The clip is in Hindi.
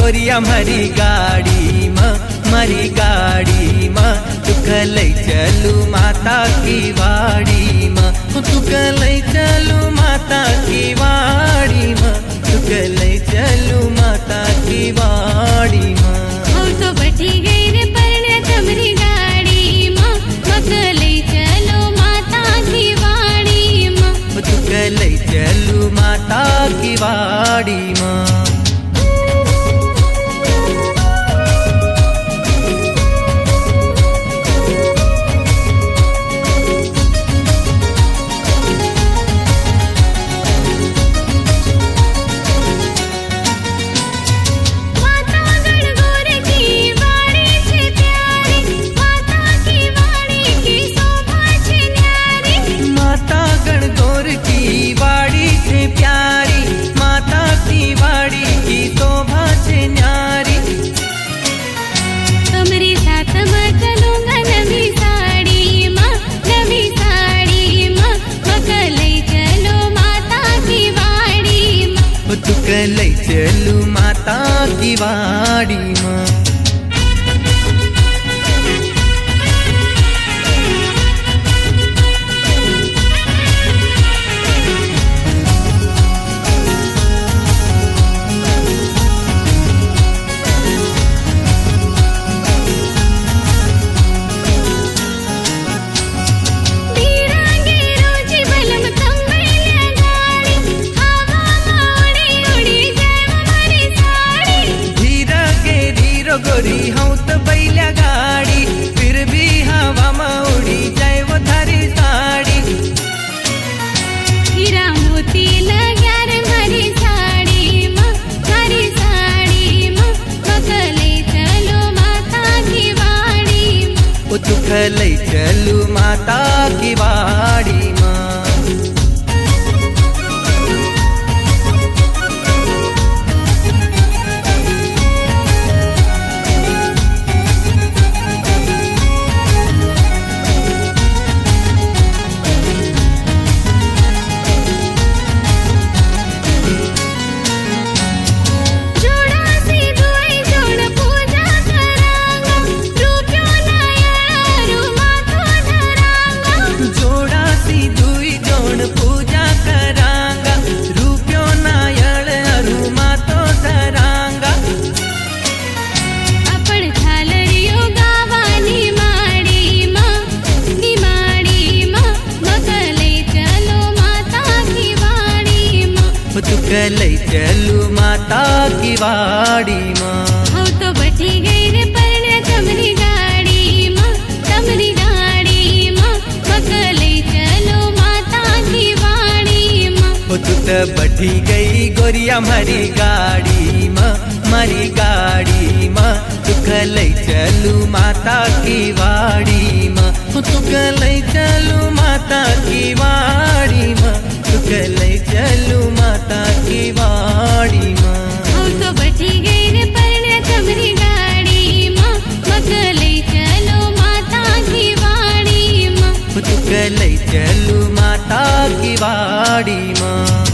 गोरिया मारी गाड़ी माँ तुक लई चलू माता की वाड़ी माँ, तुक लई चलू माता की वाड़ी माँ, तुक लई चलू माता की वाड़ी माँ। हूँ तो बैठी गई रे परण्या तमरी गाड़ी माँ, मक लई चलो माता की वाड़ी माँ, तुक लई चलू माता की वाड़ी माँ। तुक लई चलू माता की वाड़ी माँ। गोरी हूँ तो बैल्या गाड़ी, फिर भी हवा में उड़ी जाए वो थारी साड़ी। हीरा मोती लग्या रे मारी साड़ी माँ, मारी साड़ी माँ, मक लई चलो माता की वाड़ी माँ, तुक लई चलू माता की वाड़ी माँ। तुक लई चलू माता की वाड़ी माँ। हूँ तो बैठी गई रे परण्या तमरी गाड़ी माँ, तमरी गाड़ी माँ, मक लई चलो माता की वाड़ी माँ। तू तो बैठी गई गोरिया मारी गाड़ी माँ, तुक लई चलू माता की वाड़ी माँ, तुक लई चलू माता की वाड़ी माँ, तुक लई चलू माता की वाड़ी माँ। हूँ तो बैठी गई रे परण्या तमरी गाड़ी माँ, मक लई चलो माता की वाड़ी माँ, तुक लई चलू माता की वाड़ी माँ।